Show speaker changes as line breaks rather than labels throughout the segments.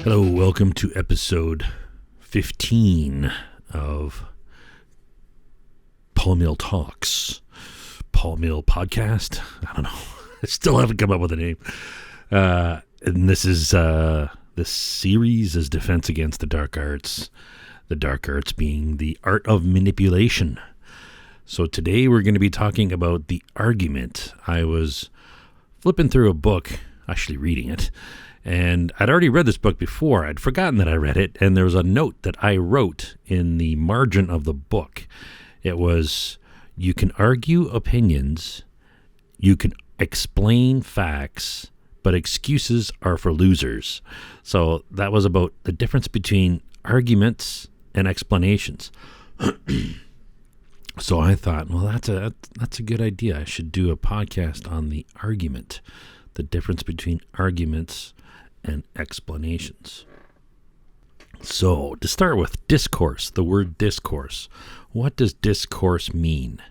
Hello, welcome to episode 15 of Miil Talks. Miil Podcast? I don't know. I still haven't come up with a name. And this series is Defense Against the Dark Arts. The dark arts being the art of manipulation. So today we're going to be talking about the argument. I was flipping through a book, actually reading it, and I'd already read this book before. I'd forgotten that I read it, and there was a note that I wrote in the margin of the book. It was, you can argue opinions, you can explain facts, but excuses are for losers. So that was about the difference between arguments and explanations. So I thought, well, that's a good idea. I should do a podcast on the argument, the difference between arguments and explanations. So to start with, discourse, the word discourse. What does discourse mean?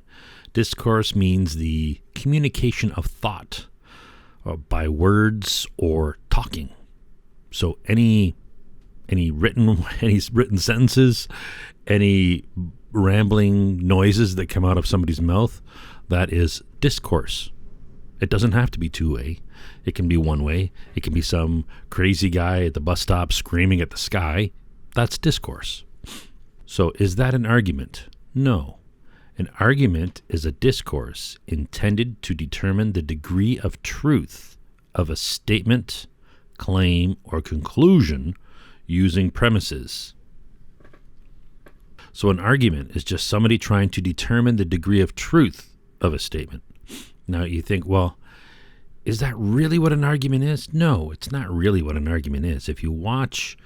Discourse means the communication of thought by words or talking. So any written sentences, any rambling noises that come out of somebody's mouth, that is discourse. It doesn't have to be two-way. It can be one-way. It can be some crazy guy at the bus stop screaming at the sky. That's discourse. So is that an argument? No. An argument is a discourse intended to determine the degree of truth of a statement, claim, or conclusion using premises. So an argument is just somebody trying to determine the degree of truth of a statement. Now you think, well, is that really what an argument is? No, it's not really what an argument is. If you watch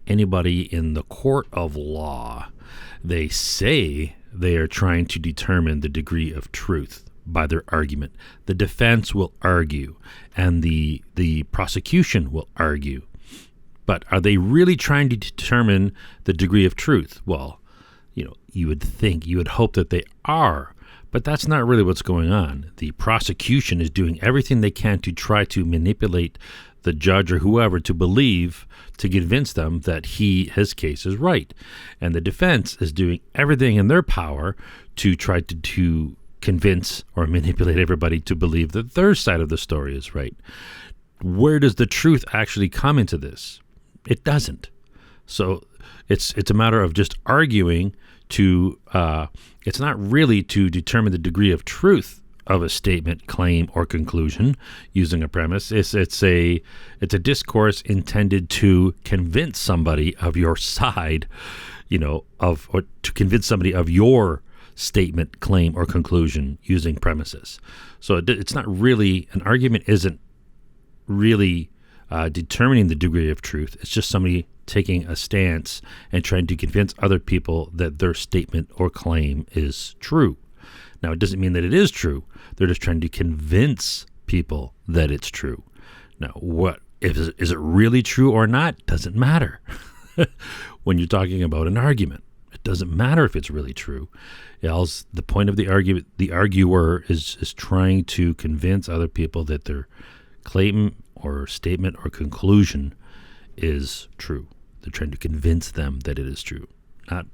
anybody in the court of law, they say they are trying to determine the degree of truth by their argument. The defense will argue, and the prosecution will argue. But are they really trying to determine the degree of truth? Well, you would hope that they are, but that's not really what's going on. The prosecution is doing everything they can to try to manipulate the judge or whoever to believe, to convince them that his case is right. And the defense is doing everything in their power to try to convince or manipulate everybody to believe that their side of the story is right. Where does the truth actually come into this? It doesn't. So it's a matter of just arguing to, it's not really to determine the degree of truth of a statement, claim, or conclusion using a premise. It's a discourse intended to convince somebody of your side, or to convince somebody of your statement, claim, or conclusion using premises. So it's not really, an argument isn't really determining the degree of truth. It's just somebody taking a stance and trying to convince other people that their statement or claim is true. Now, it doesn't mean that it is true. They're just trying to convince people that it's true. Now, is it really true or not? Doesn't matter. When you're talking about an argument, it doesn't matter if it's really true. The point of the argument, the arguer is trying to convince other people that their claim or statement or conclusion is true. They're trying to convince them that it is true. Not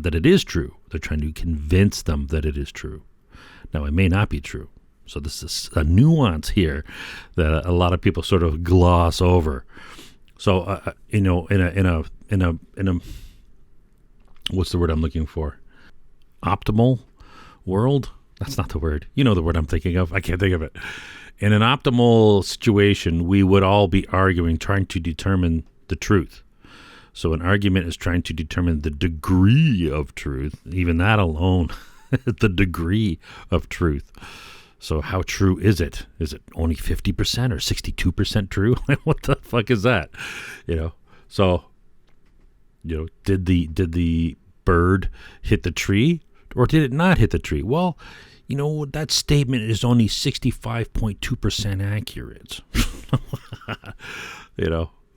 that it is true. They're trying to convince them that it is true. Now, it may not be true. So this is a nuance here that a lot of people sort of gloss over. So, in a what's the word I'm looking for? Optimal world? That's not the word. You know the word I'm thinking of. I can't think of it. In an optimal situation, we would all be arguing, trying to determine the truth. So an argument is trying to determine the degree of truth. Even that alone, the degree of truth. So how true is it? Is it only 50% or 62% true? What the fuck is that? So, did the bird hit the tree or did it not hit the tree? Well, that statement is only 65.2% accurate.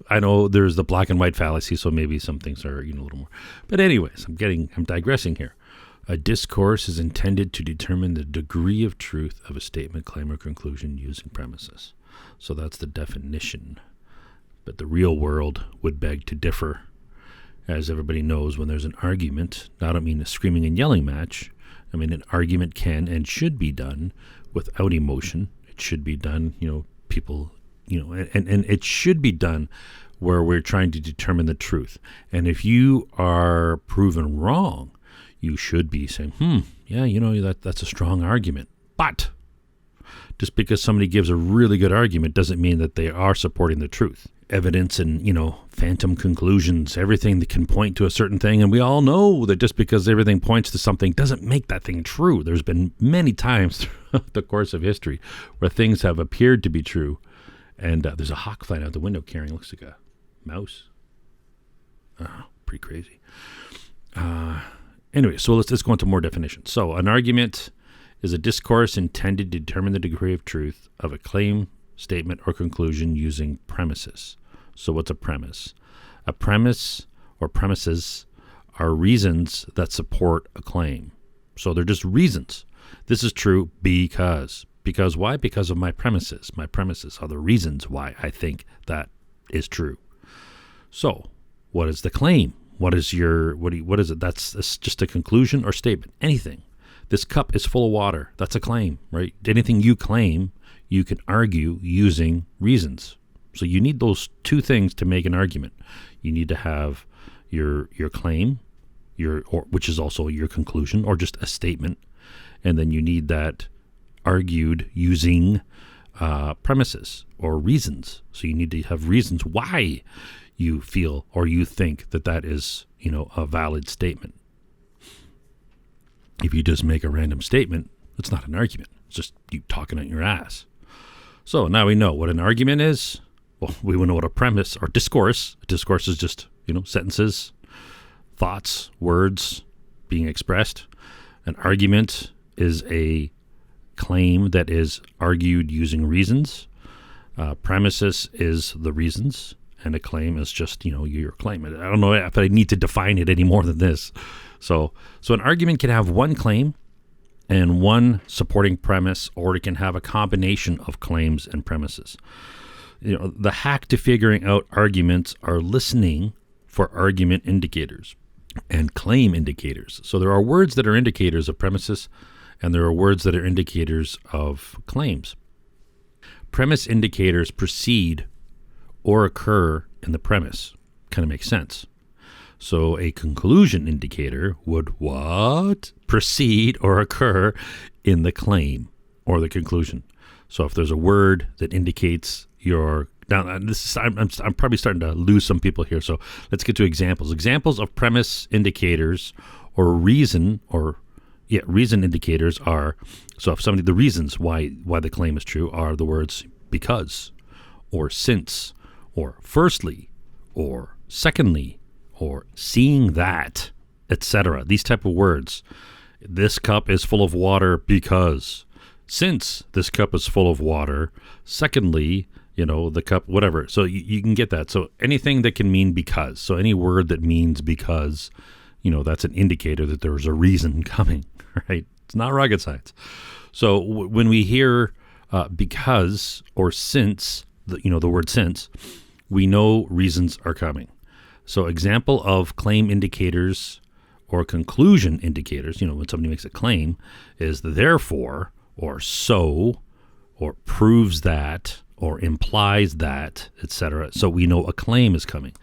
I know there's the black and white fallacy, so maybe some things are a little more. But anyways, I'm digressing here. A discourse is intended to determine the degree of truth of a statement, claim, or conclusion using premises. So that's the definition. But the real world would beg to differ. As everybody knows, when there's an argument, I don't mean a screaming and yelling match. I mean, an argument can and should be done without emotion. It should be done, people, and it should be done where we're trying to determine the truth. And if you are proven wrong, you should be saying, that's a strong argument. But just because somebody gives a really good argument doesn't mean that they are supporting the truth. Evidence and, phantom conclusions, everything that can point to a certain thing. And we all know that just because everything points to something doesn't make that thing true. There's been many times throughout the course of history where things have appeared to be true. And there's a hawk flying out the window carrying, looks like a mouse. Oh, pretty crazy. Anyway, so let's go into more definitions. So an argument is a discourse intended to determine the degree of truth of a claim, statement, or conclusion using premises. So what's a premise? A premise or premises are reasons that support a claim. So they're just reasons. This is true because. Because why? Because of my premises. My premises are the reasons why I think that is true. So what is the claim? What is it? That's just a conclusion or statement. Anything. This cup is full of water. That's a claim, right? Anything you claim, you can argue using reasons. So you need those two things to make an argument. You need to have your claim, which is also your conclusion or just a statement, and then you need that argued using premises or reasons. So you need to have reasons why you feel or you think that is, a valid statement. If you just make a random statement, it's not an argument. It's just you talking out your ass. So now we know what an argument is. Well, we know what a premise or discourse. A discourse is just, sentences, thoughts, words being expressed. An argument is a claim that is argued using reasons. Premises is the reasons, and a claim is just, your claim. I don't know if I need to define it any more than this. So an argument can have one claim and one supporting premise, or it can have a combination of claims and premises. The hack to figuring out arguments are listening for argument indicators and claim indicators. So there are words that are indicators of premises, and there are words that are indicators of claims. Premise indicators precede or occur in the premise. Kind of makes sense. So a conclusion indicator would what? Precede or occur in the claim or the conclusion. So if there's a word that indicates your... Now, I'm probably starting to lose some people here, so let's get to examples. Examples of premise indicators or reason indicators are... So if the reasons why the claim is true are the words because, or since, or firstly, or secondly, or seeing that, etc. These type of words. This cup is full of water because. Since this cup is full of water. Secondly, the cup, whatever. So you can get that. So anything that can mean because. So any word that means because, that's an indicator that there's a reason coming, right? It's not rocket science. So when we hear because or since, the word since, we know reasons are coming. So example of claim indicators or conclusion indicators, when somebody makes a claim, is therefore, or so, or proves that, or implies that, etc. So we know a claim is coming.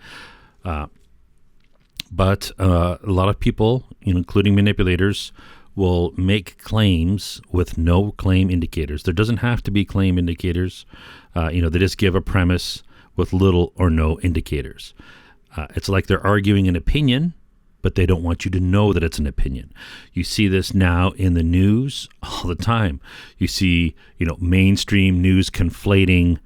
But a lot of people, including manipulators, will make claims with no claim indicators. There doesn't have to be claim indicators. They just give a premise with little or no indicators. It's like they're arguing an opinion, but they don't want you to know that it's an opinion. You see this now in the news all the time. You see, mainstream news conflating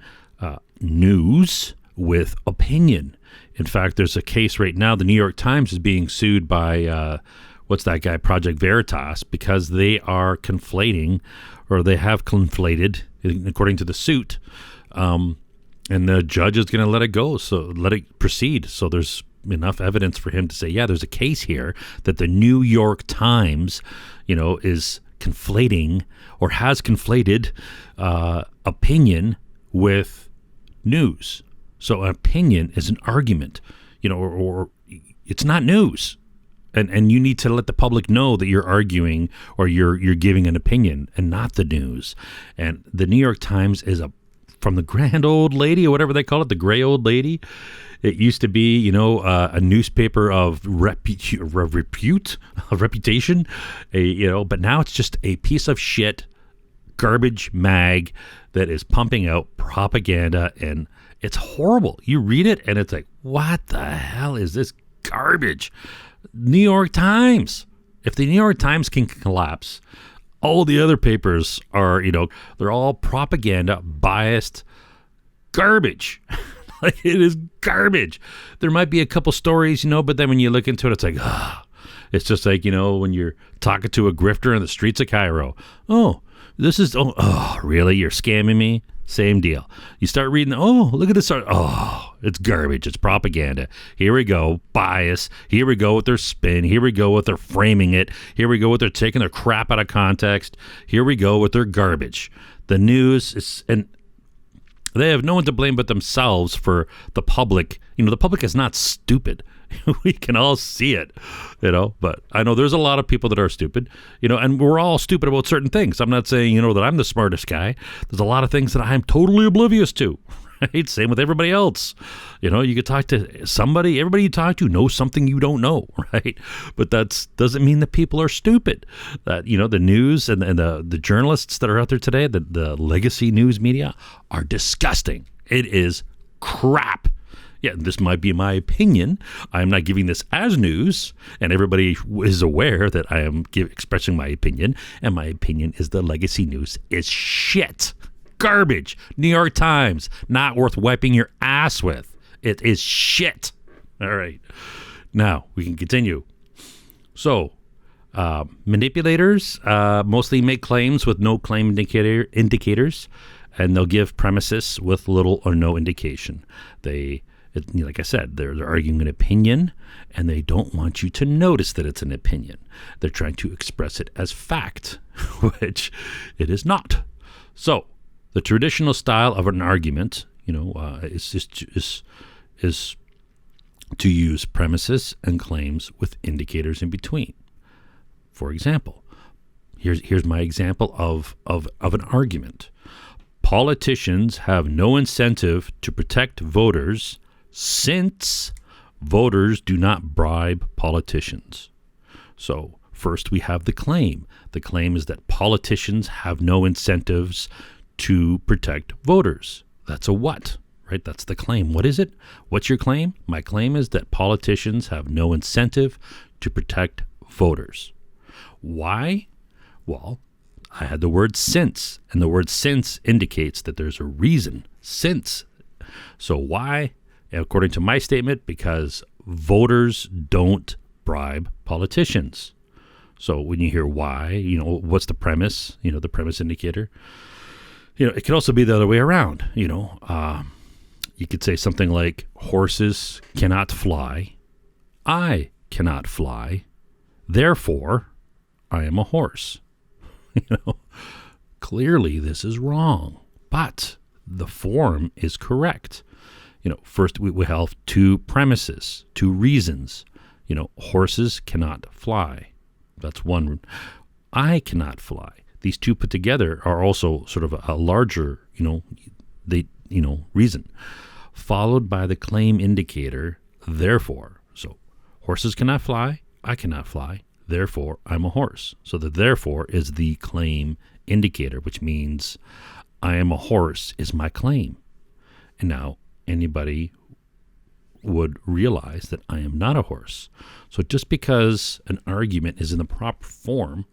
news with opinion. In fact, there's a case right now. The New York Times is being sued by, what's that guy, Project Veritas, because they are conflating, or they have conflated, according to the suit, and the judge is going to let it go, so let it proceed. So there's enough evidence for him to say, yeah, there's a case here that the New York Times, is conflating or has conflated opinion with news. So an opinion is an argument, or it's not news. And you need to let the public know that you're arguing or you're giving an opinion and not the news. And the New York Times is from the grand old lady, or whatever they call it, the gray old lady. It used to be, a newspaper of reputation, but now it's just a piece of shit garbage mag that is pumping out propaganda, and it's horrible. You read it and it's like, what the hell is this garbage? New York Times. If the New York Times can collapse, all the other papers are, they're all propaganda, biased garbage. Like, it is garbage. There might be a couple stories, but then when you look into it, it's like, it's just like, when you're talking to a grifter in the streets of Cairo. Oh, really? You're scamming me? Same deal. You start reading, look at this. Oh, it's garbage. It's propaganda. Here we go. Bias. Here we go with their spin. Here we go with their framing it. Here we go with their taking their crap out of context. Here we go with their garbage. The news is, and they have no one to blame but themselves for the public. The public is not stupid. We can all see it, but I know there's a lot of people that are stupid, and we're all stupid about certain things. I'm not saying, that I'm the smartest guy. There's a lot of things that I'm totally oblivious to, right? Same with everybody else. You could talk to somebody, everybody you talk to knows something you don't know, right? But that doesn't mean that people are stupid. That, the news and the journalists that are out there today, the legacy news media are disgusting. It is crap. Yeah, this might be my opinion. I'm not giving this as news, and everybody is aware that I am expressing my opinion, and my opinion is the legacy news is shit. Garbage. New York Times, not worth wiping your ass with. It is shit. All right. Now, we can continue. So, manipulators mostly make claims with no claim indicators, and they'll give premises with little or no indication. Like I said, they're arguing an opinion, and they don't want you to notice that it's an opinion. They're trying to express it as fact, which it is not. So, the traditional style of an argument, is to use premises and claims with indicators in between. For example, here's my example of an argument. Politicians have no incentive to protect voters since voters do not bribe politicians. So first we have the claim. The claim is that politicians have no incentives to protect voters. That's a what, right? That's the claim. What is it? What's your claim? My claim is that politicians have no incentive to protect voters. Why? Well, I had the word since, and the word since indicates that there's a reason. Since. So why? According to my statement, because voters don't bribe politicians. So when you hear why, what's the premise? The premise indicator. It could also be the other way around. You could say something like, horses cannot fly. I cannot fly. Therefore, I am a horse. Clearly this is wrong, but the form is correct. First we have two premises, two reasons. Horses cannot fly. That's one. I cannot fly. These two put together are also sort of a larger, reason, followed by the claim indicator, therefore. So horses cannot fly. I cannot fly. Therefore, I'm a horse. So the therefore is the claim indicator, which means I am a horse is my claim. And now anybody would realize that I am not a horse. So just because an argument is in the proper form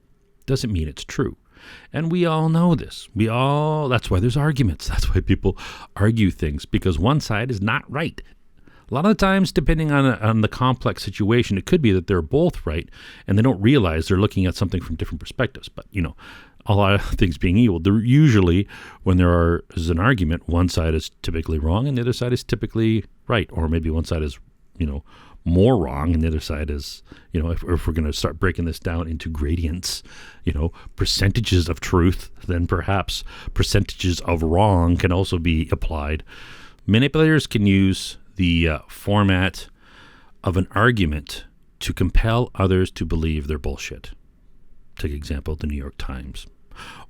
doesn't mean it's true. And we all know this. That's why there's arguments. That's why people argue things, because one side is not right. A lot of the times, depending on the complex situation, it could be that they're both right, and they don't realize they're looking at something from different perspectives. But, a lot of things being equal, usually when there is an argument, one side is typically wrong and the other side is typically right. Or maybe one side is, more wrong and the other side is, if we're going to start breaking this down into gradients, percentages of truth, then perhaps percentages of wrong can also be applied. Manipulators can use the format of an argument to compel others to believe their bullshit. Take example, the New York Times,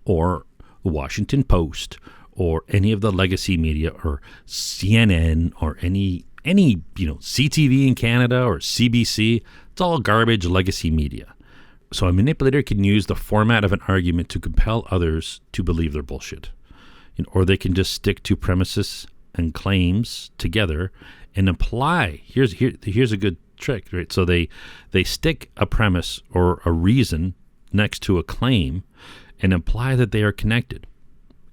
or the Washington Post, or any of the legacy media, or CNN, or any CTV in Canada, or CBC. It's all garbage legacy media. So a manipulator can use the format of an argument to compel others to believe their bullshit. Or they can just stick to premises and claims together and apply. Here's a good trick, right? So they stick a premise or a reason next to a claim and imply that they are connected.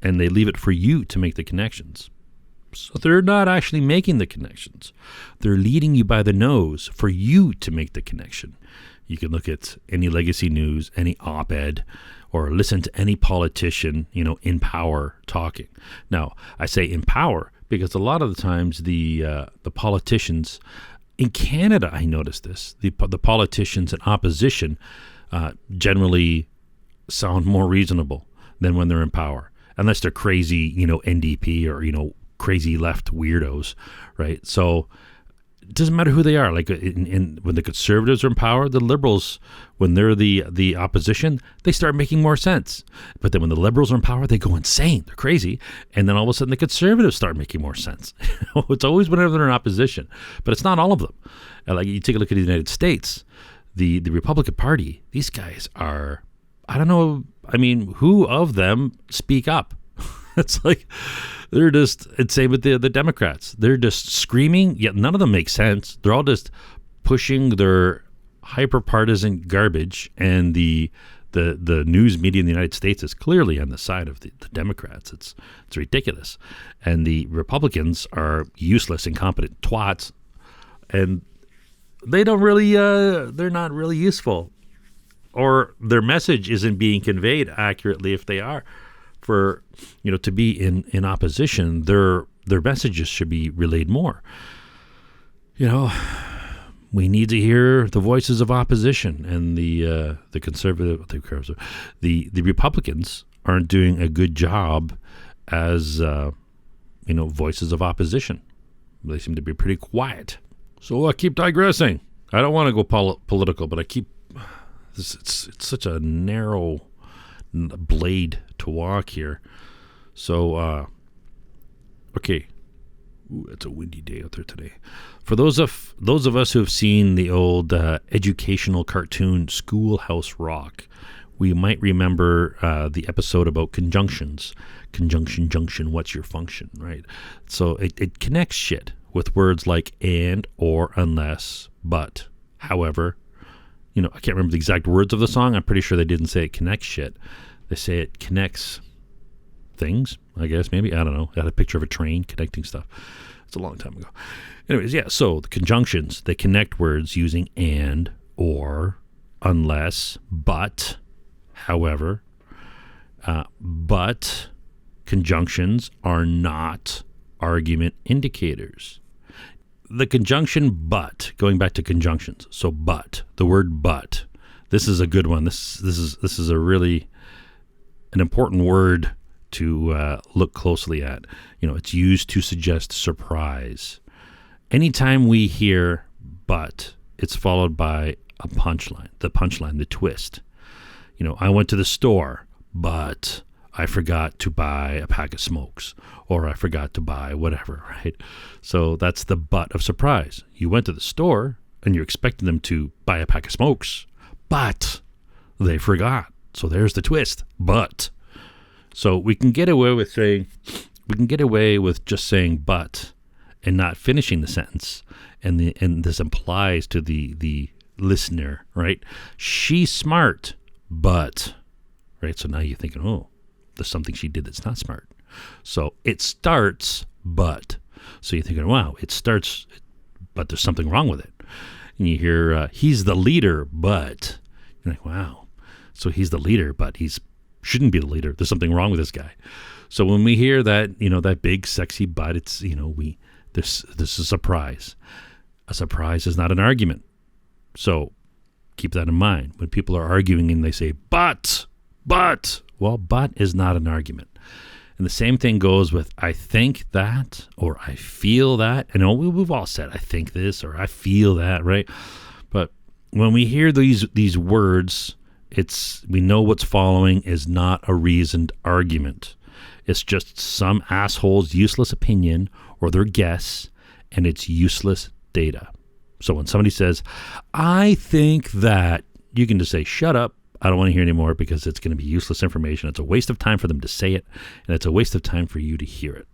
And they leave it for you to make the connections. So they're not actually making the connections. They're leading you by the nose for you to make the connection. You can look at any legacy news, any op-ed, or listen to any politician, in power talking. Now, I say in power because a lot of the times the politicians in Canada, I noticed this, the politicians in opposition generally sound more reasonable than when they're in power, unless they're crazy, NDP or, crazy left weirdos, right? So it doesn't matter who they are. Like when the conservatives are in power, the liberals, when they're the opposition, they start making more sense. But then when the liberals are in power, they go insane. They're crazy. And then all of a sudden the conservatives start making more sense. It's always whenever they're in opposition. But it's not all of them. Like you take a look at the United States, the Republican Party, these guys are, I don't know, who of them speak up? It's like they're just, it's same with the Democrats. They're just screaming, yet none of them make sense. They're all just pushing their hyper-partisan garbage, and the news media in the United States is clearly on the side of the Democrats. It's ridiculous. And the Republicans are useless, incompetent twats, and they don't really, they're not really useful. Or their message isn't being conveyed accurately if they are. For, to be in opposition, their messages should be relayed more. We need to hear the voices of opposition, and the Republicans aren't doing a good job as voices of opposition. They seem to be pretty quiet. So I keep digressing. I don't want to go political, but I keep. It's such a narrow blade to walk here. So, okay. Ooh, it's a windy day out there today. For those of us who have seen the old educational cartoon Schoolhouse Rock, we might remember the episode about conjunctions. Conjunction, junction, what's your function, right? So it connects shit with words like and, or, unless, but, however. I can't remember the exact words of the song. I'm pretty sure they didn't say it connects shit. They say it connects things, I guess, maybe. I don't know. I had a picture of a train connecting stuff. It's a long time ago. Anyways, yeah, so the conjunctions, they connect words using and, or, unless, but, however. But conjunctions are not argument indicators. The conjunction but, going back to conjunctions. So but, the word but. This is a good one. This is a really an important word to look closely at. It's used to suggest surprise. Anytime we hear but, it's followed by a punchline. The punchline, the twist. I went to the store, but I forgot to buy a pack of smokes, or I forgot to buy whatever, right? So that's the but of surprise. You went to the store and you're expecting them to buy a pack of smokes, but they forgot. So there's the twist, but. So we can get away with just saying but and not finishing the sentence. And this implies to the listener, right? She's smart, but, right? So now you're thinking, oh, there's something she did that's not smart. So it starts, but. So you're thinking, wow, it starts, but there's something wrong with it. And you hear, he's the leader, but. You're like, wow. So he's the leader, but shouldn't be the leader. There's something wrong with this guy. So when we hear that, that big, sexy but, it's, this is a surprise. A surprise is not an argument. So keep that in mind. When people are arguing and they say, but, well, but is not an argument. And the same thing goes with I think that, or I feel that. And we've all said, I think this, or I feel that, right? But when we hear these words, we know what's following is not a reasoned argument. It's just some asshole's useless opinion or their guess, and it's useless data. So when somebody says, I think that, you can just say, shut up. I don't want to hear anymore, because it's going to be useless information. It's a waste of time for them to say it, and it's a waste of time for you to hear it,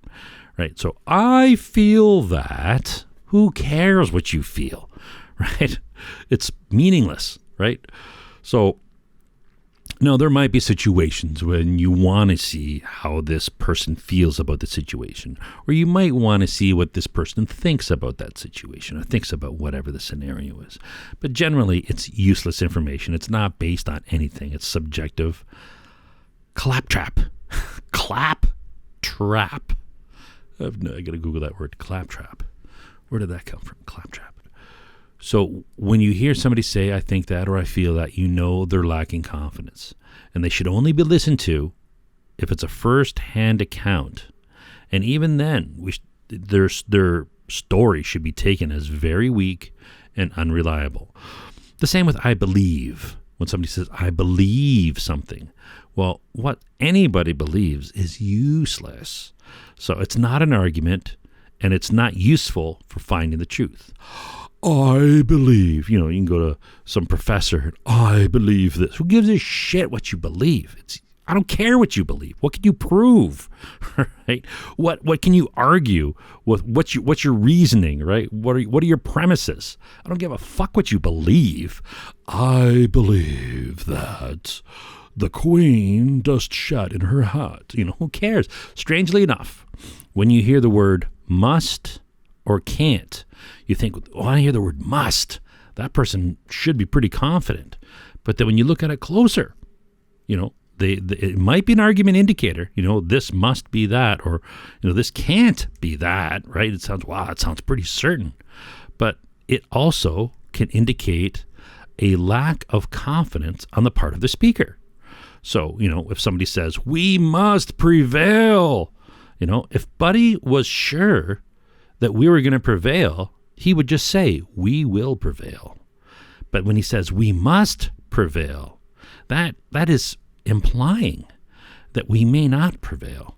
right? So I feel that. Who cares what you feel, right? It's meaningless, right? So, no, there might be situations when you want to see how this person feels about the situation, or you might want to see what this person thinks about that situation, or thinks about whatever the scenario is. But generally, it's useless information. It's not based on anything. It's subjective. Claptrap. Claptrap. I got to Google that word, claptrap. Where did that come from? Claptrap. So when you hear somebody say, I think that, or I feel that, you know they're lacking confidence. And they should only be listened to if it's a first-hand account. And even then, their story should be taken as very weak and unreliable. The same with I believe. When somebody says, I believe something. Well, what anybody believes is useless. So it's not an argument, and it's not useful for finding the truth. I believe, you can go to some professor, I believe this. Who gives a shit what you believe? I don't care what you believe. What can you prove? Right? What can you argue with? What's your reasoning, right? What are your premises? I don't give a fuck what you believe. I believe that the queen does shut in her hut. Who cares? Strangely enough, when you hear the word must or can't, you think, I hear the word must. That person should be pretty confident. But then when you look at it closer, it might be an argument indicator. This must be that, or this can't be that, right? It sounds pretty certain. But it also can indicate a lack of confidence on the part of the speaker. So, if somebody says, we must prevail, if Buddy was sure that we were going to prevail, he would just say, we will prevail. But when he says, we must prevail, that is implying that we may not prevail.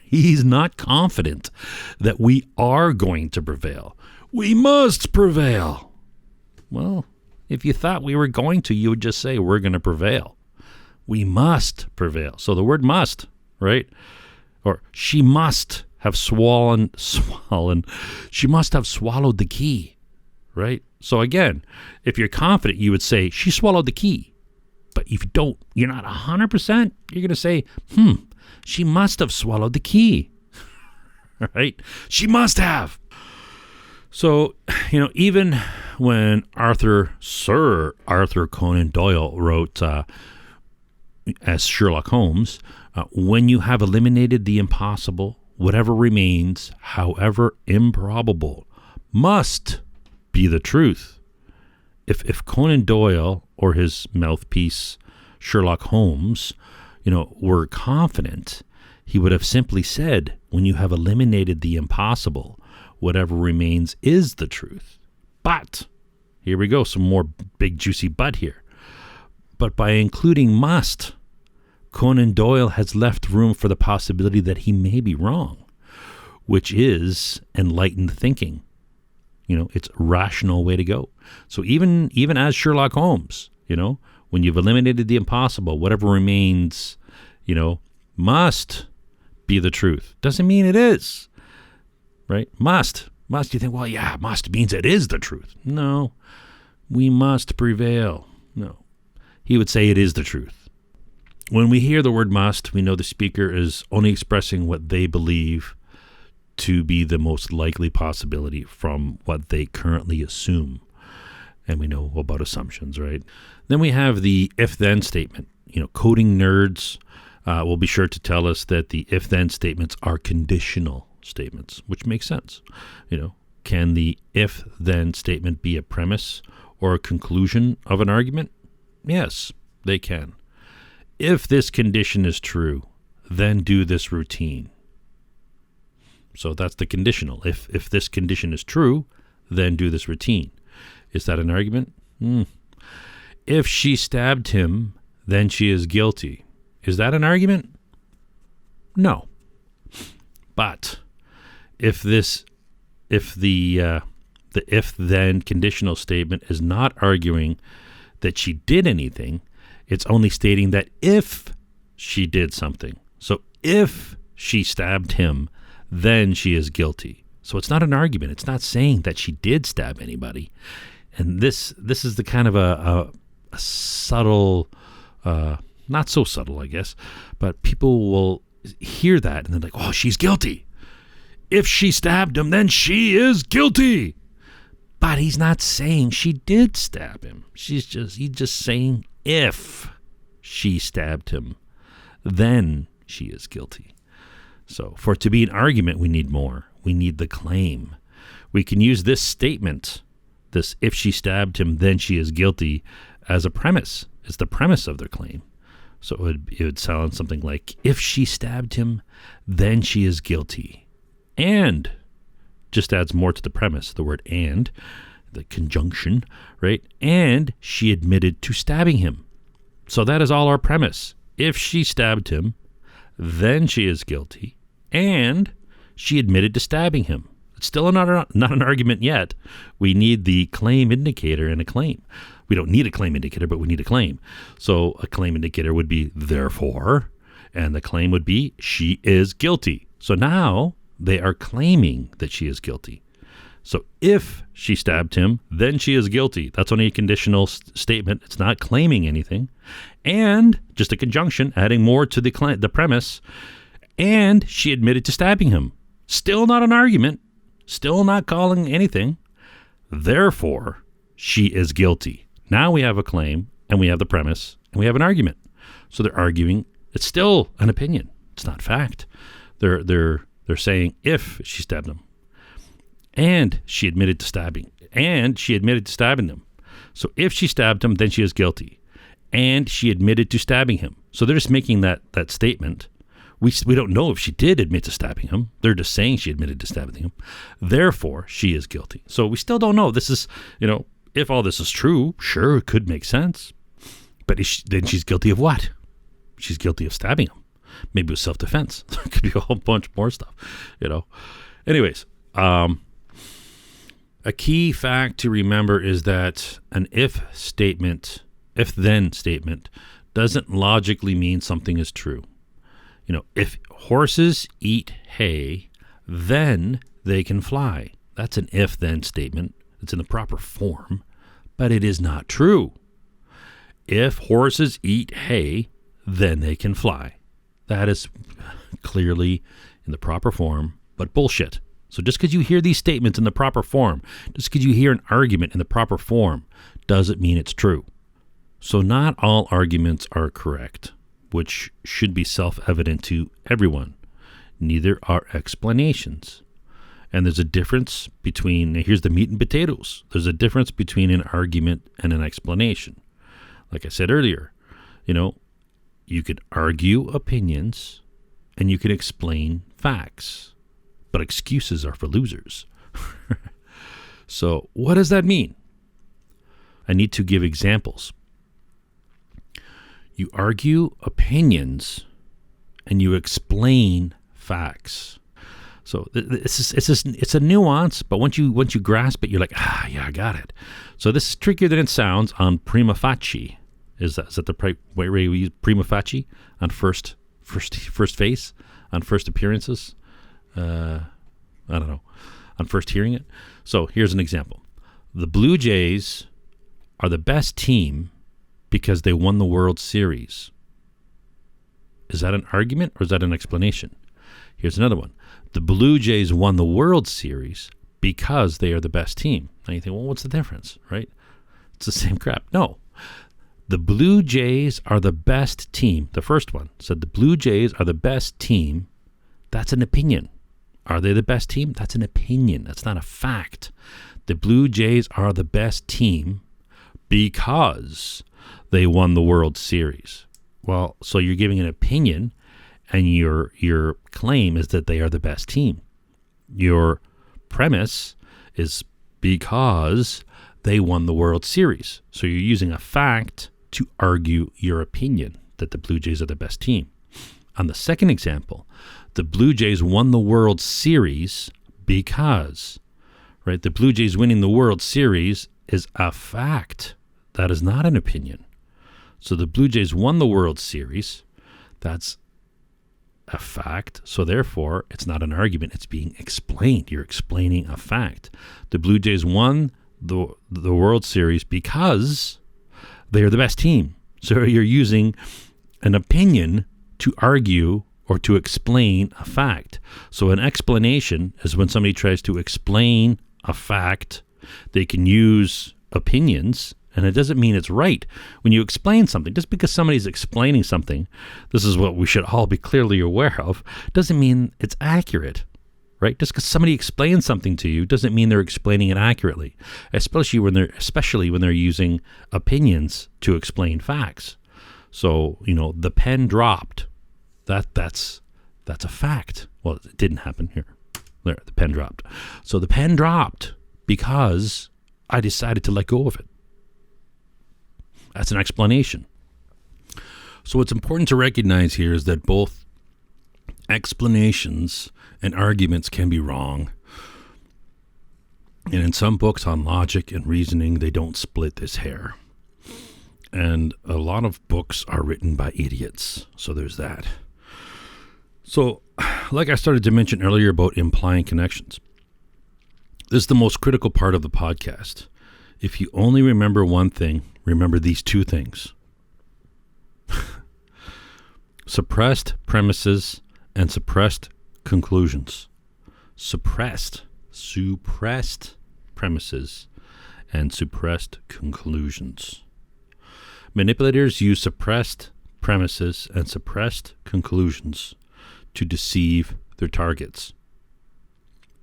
He's not confident that we are going to prevail. We must prevail. Well, if you thought we were going to, you would just say, we're going to prevail. We must prevail. So the word must, right? Or she must have swollen. She must have swallowed the key, right? So again, if you're confident, you would say, she swallowed the key. But if you're not 100%, you're going to say, she must have swallowed the key, right? She must have. So, even when Sir Arthur Conan Doyle wrote as Sherlock Holmes, when you have eliminated the impossible, whatever remains, however improbable, must be the truth. If Conan Doyle or his mouthpiece Sherlock Holmes, were confident, he would have simply said, when you have eliminated the impossible, whatever remains is the truth. But, here we go, some more big juicy but here. But by including must, Conan Doyle has left room for the possibility that he may be wrong, which is enlightened thinking. It's a rational way to go. So even as Sherlock Holmes, when you've eliminated the impossible, whatever remains, must be the truth. Doesn't mean it is, right? Must. You think, well, yeah, must means it is the truth. No, we must prevail. No, he would say it is the truth. When we hear the word must, we know the speaker is only expressing what they believe to be the most likely possibility from what they currently assume. And we know about assumptions, right? Then we have the if-then statement. Coding nerds will be sure to tell us that the if-then statements are conditional statements, which makes sense. Can the if-then statement be a premise or a conclusion of an argument? Yes, they can. If this condition is true, then do this routine. So that's the conditional. If this condition is true, then do this routine. Is that an argument? If she stabbed him, then she is guilty. Is that an argument? No. But if the if-then conditional statement is not arguing that she did anything, it's only stating that if she did something. So if she stabbed him, then she is guilty. So it's not an argument. It's not saying that she did stab anybody. And this is the kind of a subtle, not so subtle, I guess, but people will hear that and they're like, oh, she's guilty. If she stabbed him, then she is guilty. But he's not saying she did stab him. He's just saying if she stabbed him, then she is guilty. So for it to be an argument, we need more. We need the claim. We can use this statement, this if she stabbed him, then she is guilty, as a premise. It's the premise of their claim. So it would sound something like, if she stabbed him, then she is guilty. And just adds more to the premise, the word and, the conjunction, right? And she admitted to stabbing him. So that is all our premise. If she stabbed him, then she is guilty, and she admitted to stabbing him. It's still not an argument yet. We need the claim indicator and a claim. We don't need a claim indicator, but we need a claim. So a claim indicator would be therefore, and the claim would be she is guilty. So now they are claiming that she is guilty. So if she stabbed him, then she is guilty. That's only a conditional statement. It's not claiming anything. And just a conjunction, adding more to the premise. And she admitted to stabbing him. Still not an argument. Still not calling anything. Therefore, she is guilty. Now we have a claim, and we have the premise, and we have an argument. So they're arguing. It's still an opinion. It's not fact. They're saying if she stabbed him, and she admitted to stabbing, and she admitted to stabbing him. So if she stabbed him, then she is guilty, and she admitted to stabbing him. So they're just making that statement. We don't know if she did admit to stabbing him. They're just saying she admitted to stabbing him. Therefore, she is guilty. So we still don't know. This is, if all this is true, sure, it could make sense. But then she's guilty of what? She's guilty of stabbing him. Maybe it was self-defense. There could be a whole bunch more stuff, Anyways, a key fact to remember is that an if-then statement doesn't logically mean something is true. If horses eat hay, then they can fly. That's an if-then statement. It's in the proper form, but it is not true. If horses eat hay, then they can fly. That is clearly in the proper form, but bullshit. So just because you hear these statements in the proper form, just because you hear an argument in the proper form, doesn't mean it's true. So not all arguments are correct, which should be self-evident to everyone. Neither are explanations. And there's a difference between, here's the meat and potatoes. There's a difference between an argument and an explanation. Like I said earlier, you could argue opinions and you can explain facts, but excuses are for losers. So what does that mean? I need to give examples. You argue opinions and you explain facts. So it's a nuance, but once you grasp it, you're like, yeah, I got it. So this is trickier than it sounds on prima facie. Is that the right way we use prima facie on first face, on first appearances? I don't know, on first hearing it. So here's an example. The Blue Jays are the best team because they won the World Series. Is that an argument or is that an explanation? Here's another one. The Blue Jays won the World Series because they are the best team. Now you think, well, what's the difference, right? It's the same crap. No. The Blue Jays are the best team. The first one said the Blue Jays are the best team. That's an opinion. Are they the best team? That's an opinion. That's not a fact. The Blue Jays are the best team because they won the World Series. Well, so you're giving an opinion, and your claim is that they are the best team. Your premise is because they won the World Series. So you're using a fact to argue your opinion that the Blue Jays are the best team. On the second example, the Blue Jays won the World Series because, right? The Blue Jays winning the World Series is a fact. That is not an opinion. So the Blue Jays won the World Series. That's a fact. So therefore, it's not an argument. It's being explained. You're explaining a fact. The Blue Jays won the World Series because they are the best team. So you're using an opinion to argue or to explain a fact. So an explanation is when somebody tries to explain a fact. They can use opinions, and it doesn't mean it's right. When you explain something, just because somebody's explaining something, this is what we should all be clearly aware of, doesn't mean it's accurate, right? Just because somebody explains something to you doesn't mean they're explaining it accurately, especially when they're using opinions to explain facts. So, the pen dropped. That's a fact. Well, it didn't happen here. There, the pen dropped. So the pen dropped because I decided to let go of it. That's an explanation. So what's important to recognize here is that both explanations and arguments can be wrong. And in some books on logic and reasoning, they don't split this hair. And a lot of books are written by idiots. So there's that. So, like I started to mention earlier about implying connections, this is the most critical part of the podcast. If you only remember one thing, remember these two things. Suppressed premises and suppressed conclusions. Suppressed premises and suppressed conclusions. Manipulators use suppressed premises and suppressed conclusions to deceive their targets.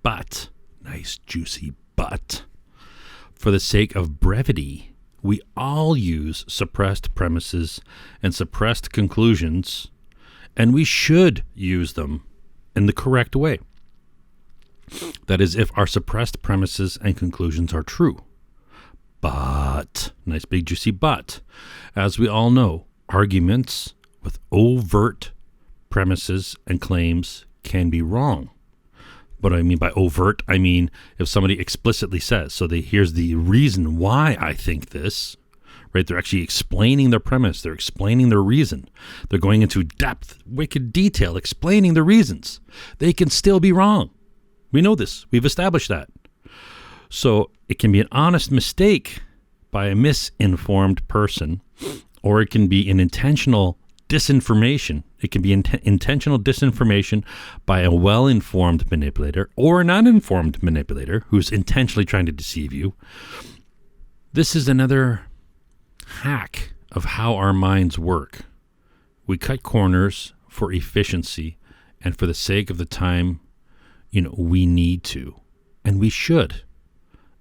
But, nice juicy but, for the sake of brevity, we all use suppressed premises and suppressed conclusions, and we should use them in the correct way. That is, if our suppressed premises and conclusions are true. But, nice big juicy but, as we all know, arguments with overt premises and claims can be wrong. What do I mean by overt? I mean if somebody explicitly says, so here's the reason why I think this, right? They're actually explaining their premise. They're explaining their reason. They're going into depth, wicked detail, explaining the reasons. They can still be wrong. We know this. We've established that. So it can be an honest mistake by a misinformed person, or it can be an intentional disinformation. It can be intentional disinformation by a well-informed manipulator or an uninformed manipulator who's intentionally trying to deceive you. This is another hack of how our minds work. We cut corners for efficiency and for the sake of the time, we need to, and we should.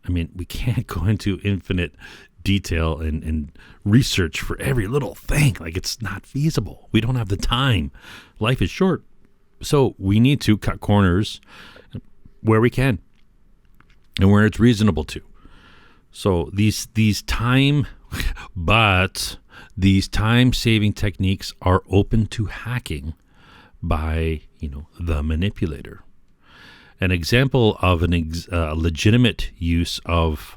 I mean, we can't go into infinite detail and research for every little thing. Like, it's not feasible. We don't have the time. Life is short. So we need to cut corners where we can and where it's reasonable to. So these time saving techniques are open to hacking by, the manipulator. An example of a legitimate use of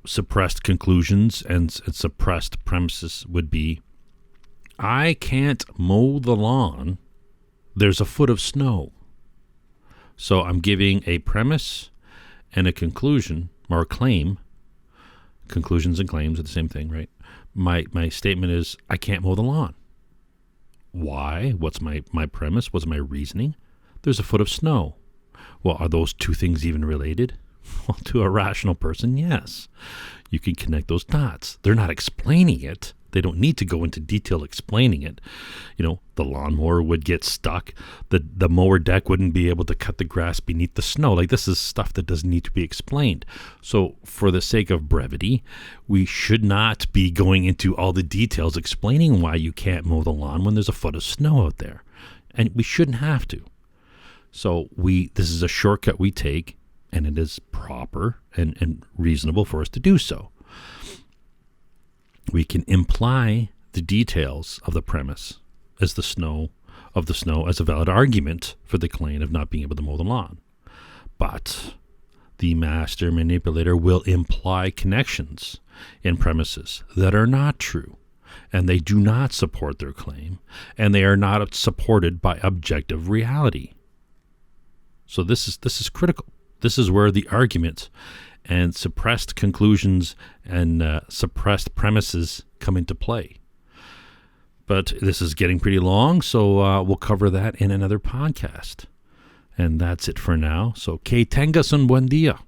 suppressed conclusions and suppressed premises would be, I can't mow the lawn. There's a foot of snow. So I'm giving a premise and a conclusion or a claim. Conclusions and claims are the same thing, right? My statement is, I can't mow the lawn. Why? What's my premise? What's my reasoning? There's a foot of snow. Well, are those two things even related? Well, to a rational person, yes. You can connect those dots. They're not explaining it. They don't need to go into detail explaining it. The lawnmower would get stuck. The mower deck wouldn't be able to cut the grass beneath the snow. Like, this is stuff that doesn't need to be explained. So for the sake of brevity, we should not be going into all the details explaining why you can't mow the lawn when there's a foot of snow out there. and we shouldn't have to. So this is a shortcut we take, and it is proper and reasonable for us to do so. We can imply the details of the premise as the snow as a valid argument for the claim of not being able to mow the lawn. But the master manipulator will imply connections in premises that are not true, and they do not support their claim, and they are not supported by objective reality. So this is critical. This is where the argument and suppressed conclusions and suppressed premises come into play. But this is getting pretty long, so we'll cover that in another podcast. And that's it for now. So, que tengas un buen día.